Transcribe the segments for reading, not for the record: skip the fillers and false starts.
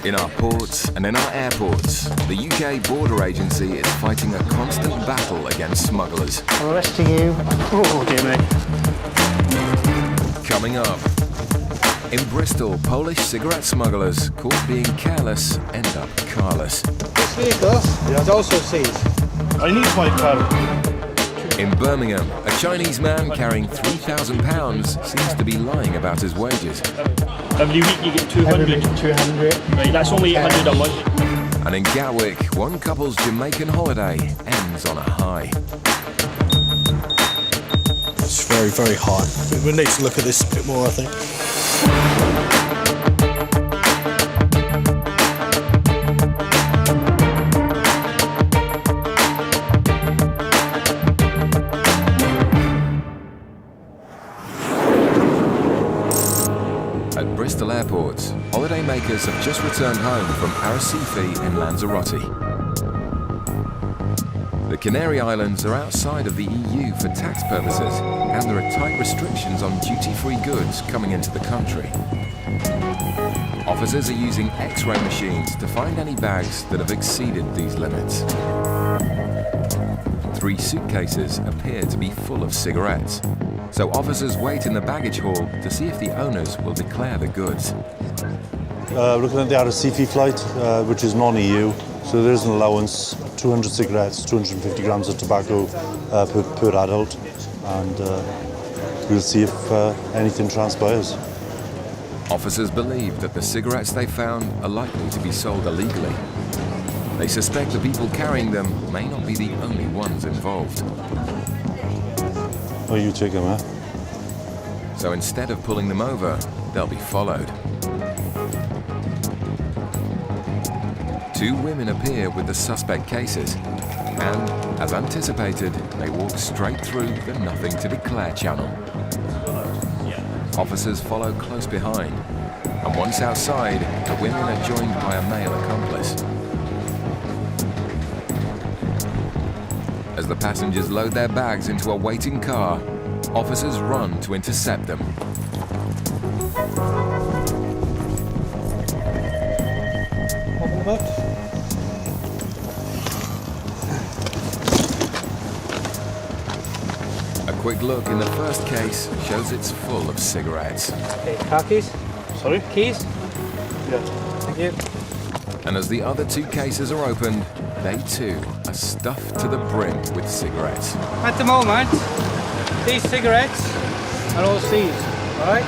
In our ports and in our airports, the UK Border Agency is fighting a constant battle against smugglers. I'm arresting you. Oh, dear me. Coming up, in Bristol, Polish cigarette smugglers caught being careless end up carless. This vehicle is also seized. I need my car. In Birmingham, a Chinese man carrying £3,000 seems to be lying about his wages. Every week you get 200. 200. Right, that's only 800 a month. And in Gatwick, one couple's Jamaican holiday ends on a high. It's very, very high. We need to look at this a bit more, I think. At Bristol Airport, holidaymakers have just returned home from Arrecife in Lanzarote. The Canary Islands are outside of the EU for tax purposes, and there are tight restrictions on duty-free goods coming into the country. Officers are using X-ray machines to find any bags that have exceeded these limits. 3 suitcases appear to be full of cigarettes, so officers wait in the baggage hall to see if the owners will declare the goods. Looking at the Arrecife flight, which is non-EU, so there is an allowance, 200 cigarettes, 250 grams of tobacco per adult, and we'll see if anything transpires. Officers believe that the cigarettes they found are likely to be sold illegally. They suspect the people carrying them may not be the only ones involved. Oh, you take them, eh? So instead of pulling them over, they'll be followed. 2 women appear with the suspect cases, and, as anticipated, they walk straight through the nothing to declare channel. Officers follow close behind, and once outside, the women are joined by a male accomplice. As the passengers load their bags into a waiting car, officers run to intercept them. Open the box. A quick look in the first case shows it's full of cigarettes. Okay, car keys. Sorry? Keys. Yeah. Thank you. And as the other 2 cases are opened, they too are stuffed to the brim with cigarettes. At the moment, these cigarettes are all seized. All right?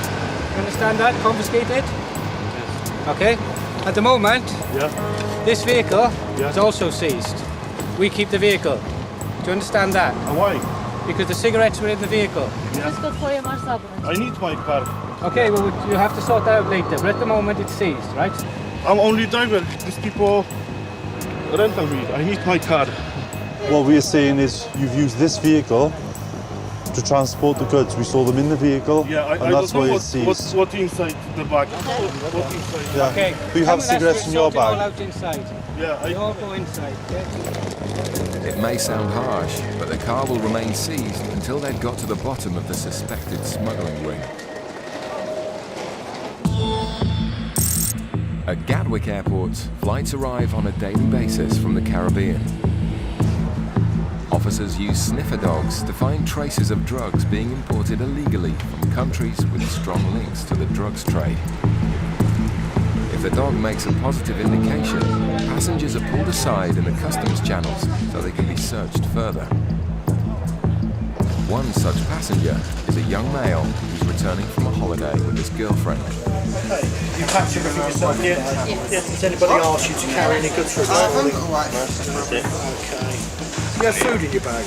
You understand that? Confiscated? Okay. At the moment, Yeah. this vehicle Yeah. is also seized. We keep the vehicle. Do you understand that? And why? Because the cigarettes were in the vehicle. I need my car. Okay, well, you have to sort that out later. But at the moment, it's seized, right? I'm only driver. These people rental me. I need my car. What we're saying is you've used this vehicle to transport the goods. We saw them in the vehicle, Yeah, I and that's don't why know it's seized. what inside the bag. What inside? Yeah. Okay. Do you have Come and cigarettes let's in your sort it all bag? out inside. Yeah, They all go inside. Okay? It may sound harsh, but the car will remain seized until they've got to the bottom of the suspected smuggling ring. At Gatwick Airport, flights arrive on a daily basis from the Caribbean. Officers use sniffer dogs to find traces of drugs being imported illegally from countries with strong links to the drugs trade. If the dog makes a positive indication, passengers are pulled aside in the customs channels so they can be searched further. One such passenger is a young male who's returning from a holiday with his girlfriend. You packed everything yourself, yeah? Yeah. Does anybody ask you to carry any goods through? Okay. You have food in your bag?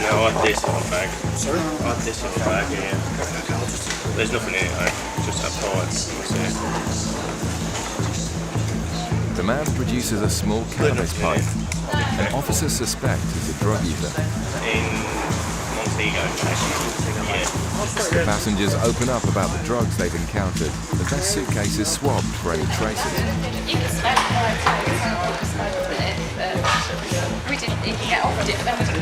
No, I had this in my bag. Sorry? I had this in my bag, yeah. There's nothing in it, I just have parts. The man produces a small cannabis pipe. An officer suspects he's a drug user. In Montego. Yeah. The passengers open up about the drugs they've encountered as their suitcase is swabbed for any traces. You can smoke it, we didn't even get offered it, but then we didn't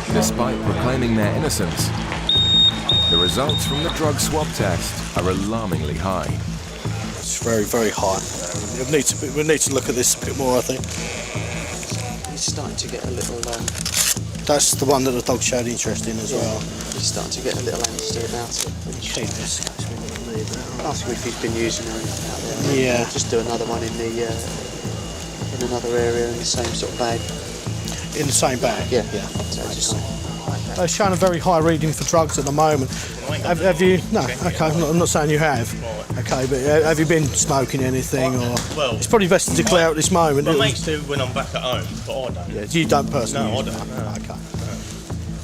go. Despite proclaiming their innocence, the results from the drug swab test are alarmingly high. It's very, very high. We need to look at this a bit more, I think. He's starting to get a little... That's the one that the dog showed interest in as well. He's starting to get a little antsy about it. Keep this. Ask him if he's been using or anything out there. Yeah. Just do another one in another area in the same sort of bag. In the same bag? Yeah. So just they're showing a very high reading for drugs at the moment. Have you? No. Okay. I'm not saying you have. Okay, but have you been smoking anything, or? Well, it's probably best to declare at this moment. My mates do when I'm back at home, but I don't. Yeah, you don't personally. No, I use don't. it? No. Okay.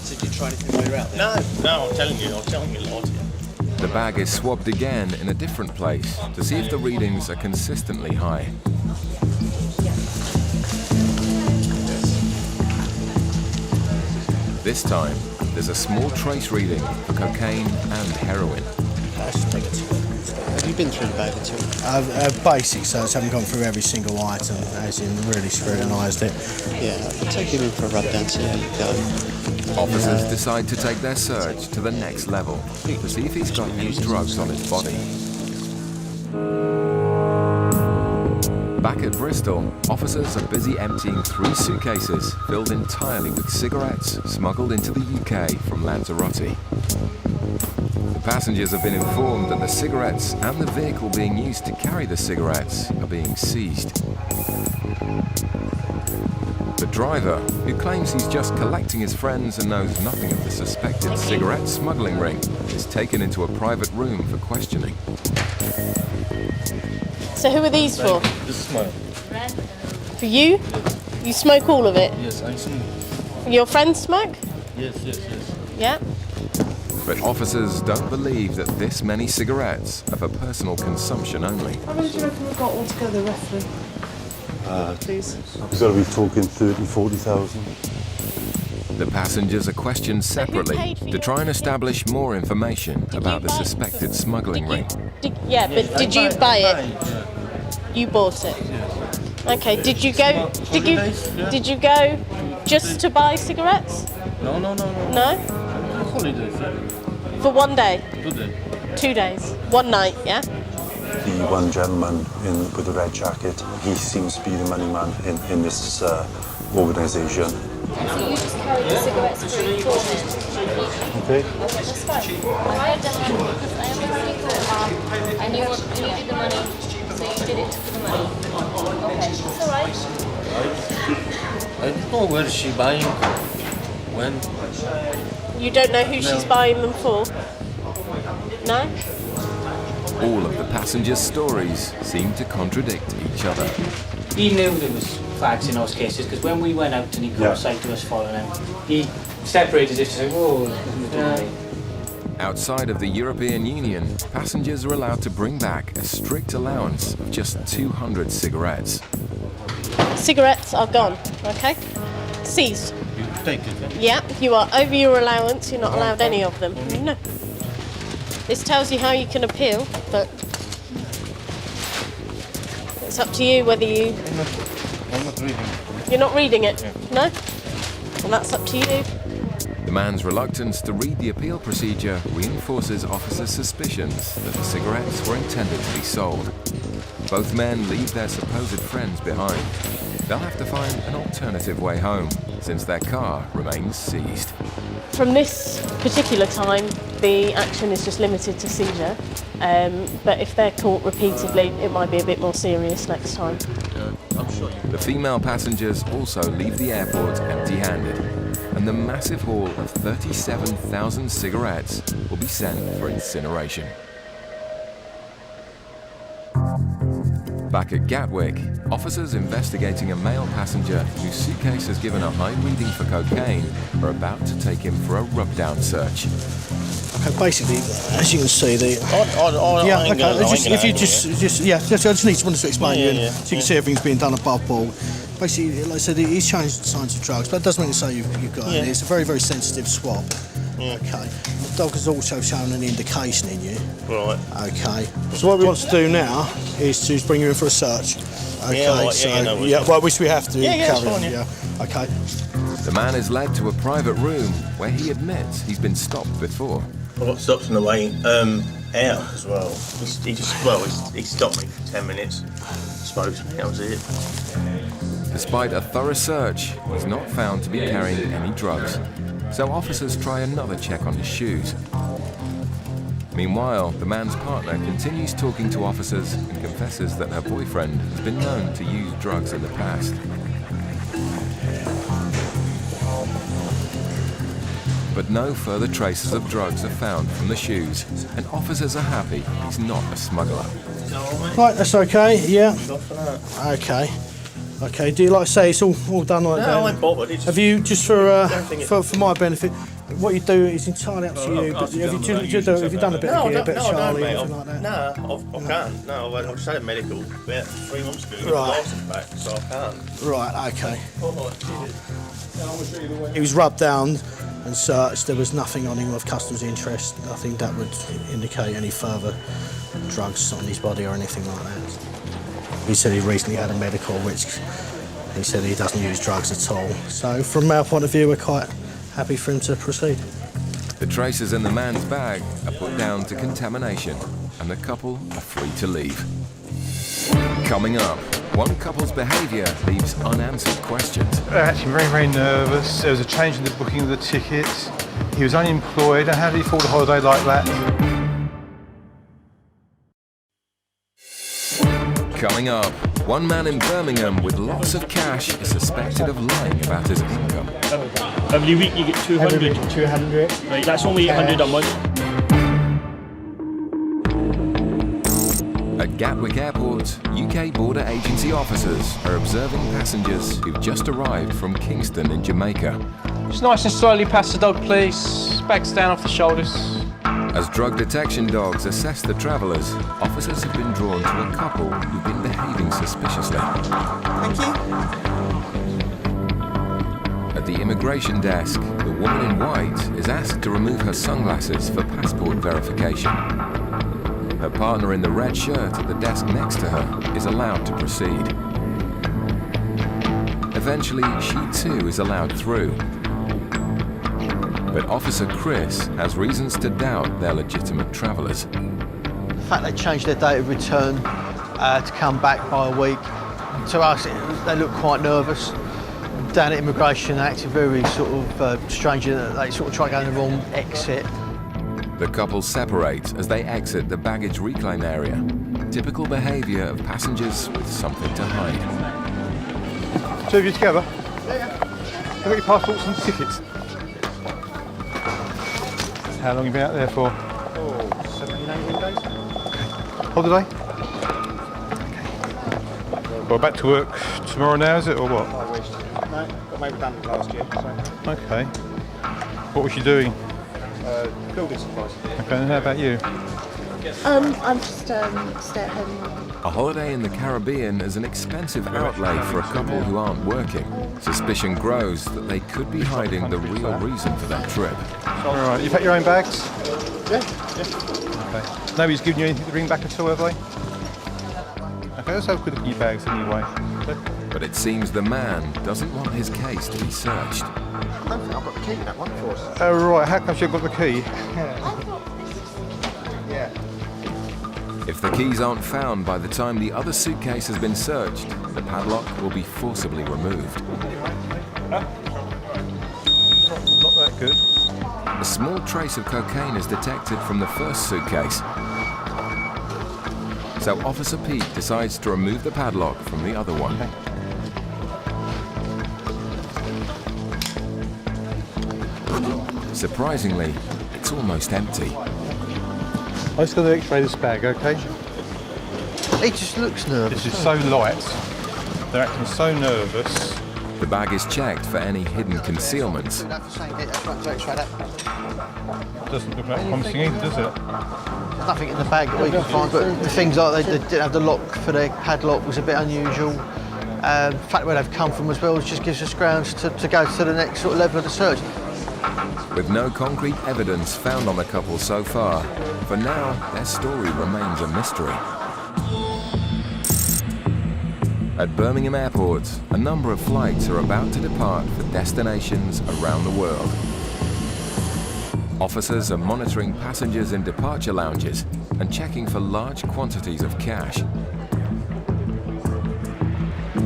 So do you try anything while you're out there? No, I'm telling you, a lot to you. The bag is swabbed again in a different place to see if the readings are consistently high. This time, there's a small trace reading for cocaine and heroin. Have you been through the bag at all? Basic, so I haven't gone through every single item, as in really scrutinised it. Yeah, I can take him in for a rub down, see how you go. Officers decide to take their search to the next level to see if he's got any drugs on his body. Back at Bristol, officers are busy emptying 3 suitcases filled entirely with cigarettes smuggled into the UK from Lanzarote. The passengers have been informed that the cigarettes and the vehicle being used to carry the cigarettes are being seized. The driver, who claims he's just collecting his friends and knows nothing of the suspected cigarette smuggling ring, is taken into a private room for questioning. So who are these for? This is mine. For you? You smoke all of it? Yes, I smoke. Your friends smoke? Yes. Yeah. But officers don't believe that this many cigarettes are for personal consumption only. How much do you reckon we've got altogether, roughly? Please. We've got to be talking 30,000, 40,000. The passengers are questioned separately to try and establish more information about the suspected smuggling ring. Did you buy it? You bought it. Okay. Did you go? Did you go just to buy cigarettes? No. No. Holidays. For 1 day. 2 days. 2 days. 1 night. Yeah. The one gentleman with the red jacket, he seems to be the money man in this organisation. So you just carried the cigarettes through for me? Okay. That's fine. I heard that because I obviously thought I knew what you needed the money, so you did it for the money. Okay, it's alright. I don't know where she buying. When? You don't know who she's buying them for? No? All of the passengers' stories seem to contradict each other. He knew there was fags in those cases because when we went out and he caught sight to us following him, he separated as if to say, whoa, Outside of the European Union, passengers are allowed to bring back a strict allowance of just 200 cigarettes. Cigarettes are gone, okay? Seized. You take it. Yeah, you are over your allowance, you're not allowed any of them. No. This tells you how you can appeal, but it's up to you whether you... I'm not reading. You're not reading it? No? Well, that's up to you. The man's reluctance to read the appeal procedure reinforces officers' suspicions that the cigarettes were intended to be sold. Both men leave their supposed friends behind. They'll have to find an alternative way home, since their car remains seized. From this particular time, the action is just limited to seizure, but if they're caught repeatedly, it might be a bit more serious next time. The female passengers also leave the airport empty-handed, and the massive haul of 37,000 cigarettes will be sent for incineration. Back at Gatwick, officers investigating a male passenger whose suitcase has given a high reading for cocaine are about to take him for a rub-down search. Okay, basically, as you can see, I just wanted to explain you, so you can see everything's being done above board. Basically, like I said, he's showing signs of drugs, but that doesn't mean to say you've got it. It's a very, very sensitive swab. Okay. The dog has also shown an indication in you. Right. Okay. So what we want to do now is to bring you in for a search. Okay. Which we have to carry on. Okay. The man is led to a private room where he admits he's been stopped before. I got stopped on the way. out as well. He stopped me for 10 minutes, spoke to me, that was it. Despite a thorough search, he's not found to be carrying any drugs. So officers try another check on his shoes. Meanwhile, the man's partner continues talking to officers and confesses that her boyfriend has been known to use drugs in the past. But no further traces of drugs are found from the shoes, and officers are happy he's not a smuggler. Right, that's okay, yeah. Okay. Okay, do you like to say it's all done like that? No, I ain't bothered. Have you, just for my benefit, what you do is entirely up to you, but have you done a bit of gear, a bit of Charlie, anything like that? No, I can't. No, I just had a medical about 3 months ago. Right. Back, so I can't. Right, okay. He was rubbed down and searched. There was nothing on him of customs interest, nothing that would indicate any further drugs on his body or anything like that. He said he recently had a medical, which he said he doesn't use drugs at all. So from our point of view, we're quite happy for him to proceed. The traces in the man's bag are put down to contamination, and the couple are free to leave. Coming up, one couple's behaviour leaves unanswered questions. Actually very, very nervous. There was a change in the booking of the ticket. He was unemployed, and how did he afford a holiday like that? Coming up, one man in Birmingham with lots of cash is suspected of lying about his income. Every week you get 200. 200. Right, that's only 800 a month. At Gatwick Airport, UK border agency officers are observing passengers who've just arrived from Kingston in Jamaica. Just nice and slowly past the dog, please. Bags down off the shoulders. As drug detection dogs assess the travellers, officers have been drawn to a couple who've been behaving suspiciously. Thank you. At the immigration desk, the woman in white is asked to remove her sunglasses for passport verification. Her partner in the red shirt at the desk next to her is allowed to proceed. Eventually, she too is allowed through. But Officer Chris has reasons to doubt they're legitimate travellers. The fact they changed their date of return to come back by a week, to us, they look quite nervous. Down at immigration, they acted very sort of strange, that they sort of try going the wrong exit. The couple separate as they exit the baggage reclaim area. Typical behaviour of passengers with something to hide. Two of you together? Yeah. Have you got your passports and tickets? How long have you been out there for? 17, 18 days. Holiday? Okay. Well, back to work tomorrow now, is it, or what? I wish. No, got made redundant last year. So. Okay. What was you doing? Building supplies. Okay, and how about you? I'm just stay-at-home mum. A holiday in the Caribbean is an expensive outlay for a couple who aren't working. Suspicion grows that they could be hiding the real reason for their trip. All right, you packed your own bags? Yeah. Okay. Nobody's given you anything to bring back at all, have they? Okay, let's have a quick look at your bags anyway. But it seems the man doesn't want his case to be searched. I don't think I've got the key in that one for us. Oh, right, how come you've got the key? Yeah. If the keys aren't found by the time the other suitcase has been searched, the padlock will be forcibly removed. Not that good. A small trace of cocaine is detected from the first suitcase. So Officer Pete decides to remove the padlock from the other one. Surprisingly, it's almost empty. I'm just going to x-ray this bag, okay? He just looks nervous. This is so light. They're acting so nervous. The bag is checked for any hidden concealments. Doesn't look that promising either, does it? There's nothing in the bag that we can find, but the things like they didn't have the lock for their padlock was a bit unusual. The fact where they've come from as well just gives us grounds to go to the next sort of level of the search. With no concrete evidence found on the couple so far, for now, their story remains a mystery. At Birmingham Airport, a number of flights are about to depart for destinations around the world. Officers are monitoring passengers in departure lounges and checking for large quantities of cash.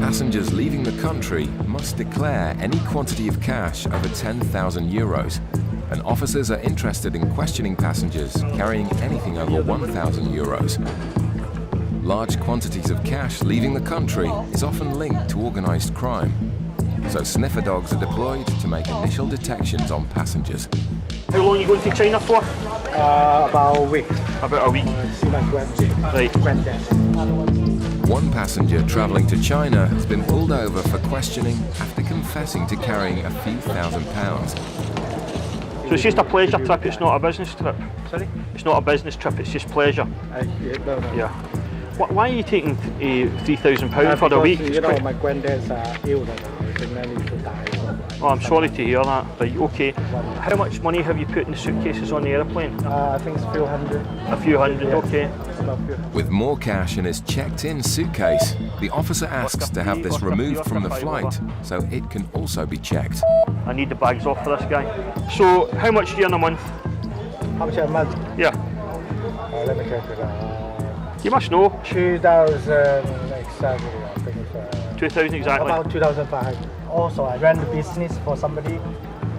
Passengers leaving the country must declare any quantity of cash over 10,000 euros, and officers are interested in questioning passengers carrying anything over 1,000 euros. Large quantities of cash leaving the country is often linked to organised crime, so sniffer dogs are deployed to make initial detections on passengers. How long are you going to China for? About a week. About a week. See my granddad. One passenger travelling to China has been pulled over for questioning after confessing to carrying a few £1,000s. So it's just a pleasure trip, it's not a business trip? Sorry? It's not a business trip, it's just pleasure? No. Yeah. Why are you taking £3,000 for a week? You know, my granddad's ill now, so I need to die. Oh, I'm sorry to hear that. Right, okay. How much money have you put in the suitcases on the aeroplane? I think it's a few hundred. A few hundred, okay. With more cash in his checked-in suitcase, the officer asks to have this removed from the flight so it can also be checked. I need the bags off for this guy. So, how much do you earn a month? How much a month? Yeah. Let me calculate. You must know. 2,000 exactly, I think it's 2,000 exactly. About 2,500. Also, I ran the business for somebody.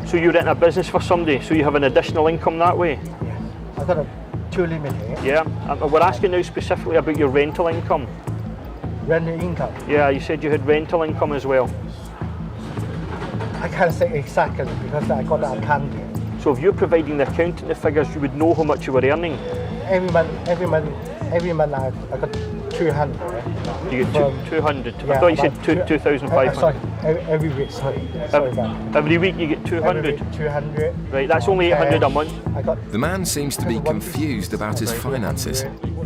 So you rent a business for somebody, so you have an additional income that way? Yeah. I got a 2 limit here. Yeah. We're asking now specifically about your rental income. Rental income? Yeah, you said you had rental income as well. I can't say exactly because I got the accounting. So if you're providing the accountant the figures, you would know how much you were earning? Every month I got 200. You get 200? Yeah, I thought you said 2,500. Sorry, every week, sorry about every week you get 200? Every week, 200. Right, that's only 800 a month. The man seems to be confused about his finances.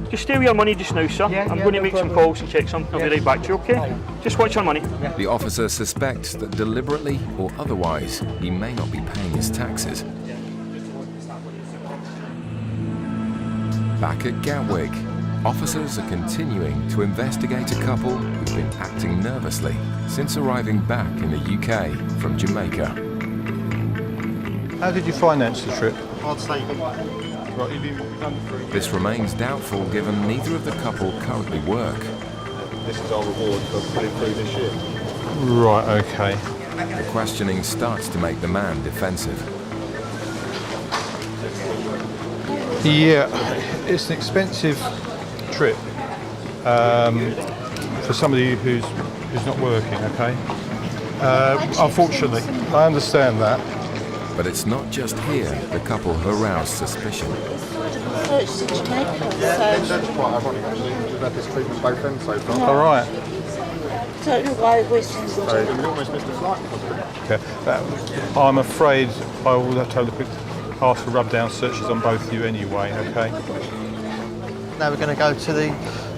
Just stay with your money just now, sir. I'm going to make some calls and check something. I'll be right back to you, okay? Just watch your money. The officer suspects that deliberately or otherwise, he may not be paying his taxes. Back at Gatwick, officers are continuing to investigate a couple who've been acting nervously since arriving back in the UK from Jamaica. How did you finance the trip? Hard saving. This remains doubtful given neither of the couple currently work. This is our reward for pulling through this ship. Right, okay. The questioning starts to make the man defensive. Yeah, it's an expensive trip for somebody who's not working, okay? Unfortunately, I understand that. But it's not just here the couple have aroused suspicion. Search to Jamaica. That's quite ironic actually. We've had this treatment both ends so far. All right. Don't know why we're still So we almost missed a flight. Okay. I'm afraid I will have to ask for rub-down searches on both of you anyway, okay? Now we're going to go to the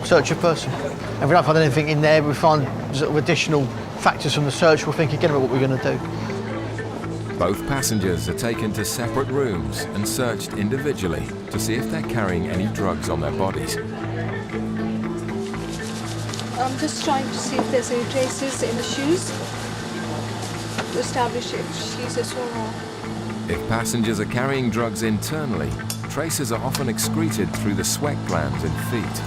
search of person. And if we don't find anything in there, we find sort of additional factors from the search, we'll think again about what we're going to do. Both passengers are taken to separate rooms and searched individually to see if they're carrying any drugs on their bodies. I'm just trying to see if there's any traces in the shoes to establish if she's a swimmer. If passengers are carrying drugs internally, traces are often excreted through the sweat glands and feet.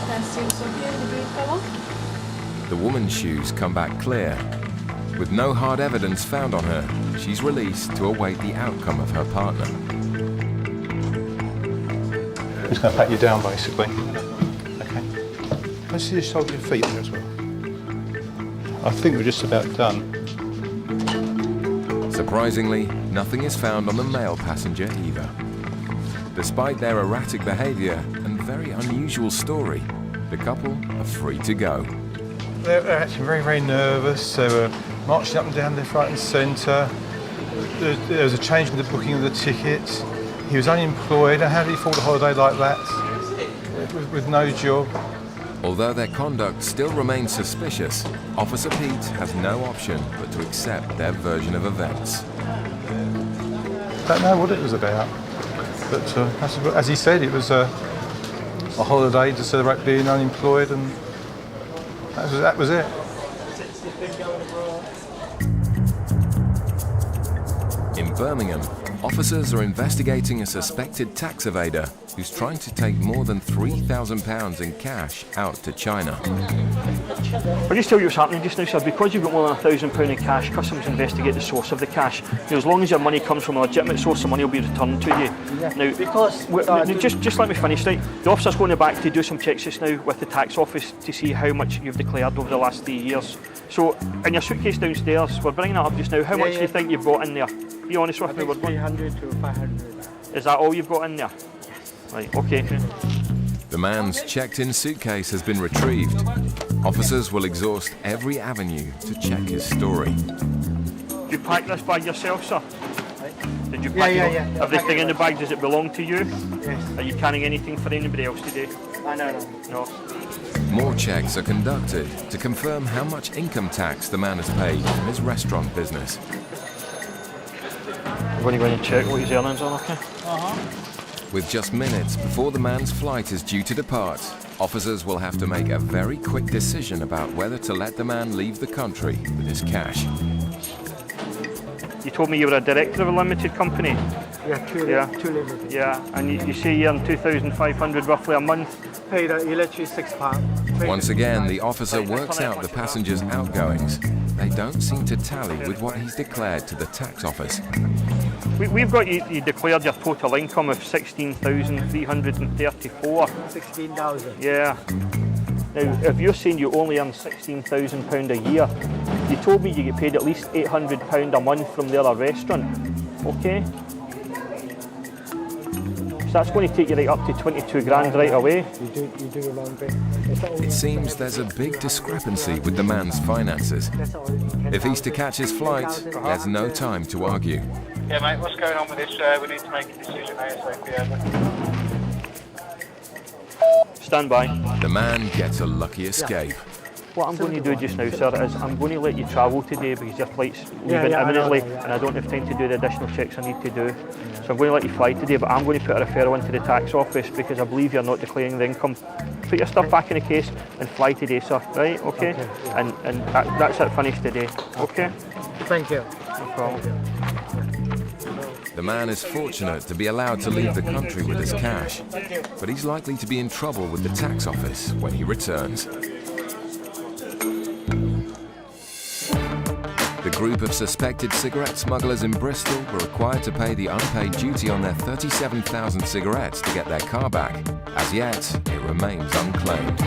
That seems okay in the green colour. The woman's shoes come back clear. With no hard evidence found on her, she's released to await the outcome of her partner. I'm just going to pat you down, basically. Okay. Let's see you hold your feet there as well. I think we're just about done. Surprisingly, nothing is found on the male passenger either. Despite their erratic behaviour and very unusual story, the couple are free to go. They're actually very, very nervous. They were marching up and down left, right and centre. There was a change in the booking of the tickets. He was unemployed. And how did he afford a holiday like that with no job? Although their conduct still remains suspicious, Officer Pete has no option but to accept their version of events. Don't know what it was about, but as he said, it was a holiday to celebrate being unemployed, and that was it. In Birmingham, officers are investigating a suspected tax evader who's trying to take more than £3,000 in cash out to China. I'll just tell you what's happening just now, sir. Because you've got more than £1,000 in cash, customs investigate the source of the cash. Now, as long as your money comes from a legitimate source, the money will be returned to you. Now, just let me finish, right? The officer's going back to do some checks just now with the tax office to see how much you've declared over the last 3 years. So, in your suitcase downstairs, we're bringing that up just now. How much do you think you've got in there? Be honest with me. 300 to 500. Is that all you've got in there? Yes. Right, okay. The man's checked-in suitcase has been retrieved. Officers will exhaust every avenue to check his story. Did you pack this bag yourself, sir? Did you pack everything in the bag? Does it belong to you? Yes. Are you carrying anything for anybody else today? No. More checks are conducted to confirm how much income tax the man has paid from his restaurant business. I'm going to go in and check what his earnings are, okay? With just minutes before the man's flight is due to depart, officers will have to make a very quick decision about whether to let the man leave the country with his cash. You told me you were a director of a limited company? Yeah, two limited. Yeah, and you say you earn 2,500 roughly a month? Paid electricity £6. Once again, the officer works out the passenger's outgoings. They don't seem to tally with what he's declared to the tax office. We've got you declared your total income of 16,334. 16,000? Yeah. Now, if you're saying you only earn £16,000 a year, you told me you get paid at least £800 a month from the other restaurant, okay? So that's going to take you right up to 22 grand right away. You do a long bit. It seems there's a big discrepancy with the man's finances. If he's to catch his flight, there's no time to argue. Yeah, mate, what's going on with this? We need to make a decision ASAP. Stand by. The man gets a lucky escape. What I'm going to do just now, sir, is I'm going to let you travel today because your flight's leaving imminently and I don't have time to do the additional checks I need to do. So I'm going to let you fly today, but I'm going to put a referral into the tax office because I believe you're not declaring the income. Put your stuff back in the case and fly today, sir, right? Okay? And that's it, finished today, okay? Thank you. No problem. The man is fortunate to be allowed to leave the country with his cash, but he's likely to be in trouble with the tax office when he returns. The group of suspected cigarette smugglers in Bristol were required to pay the unpaid duty on their 37,000 cigarettes to get their car back. As yet, it remains unclaimed.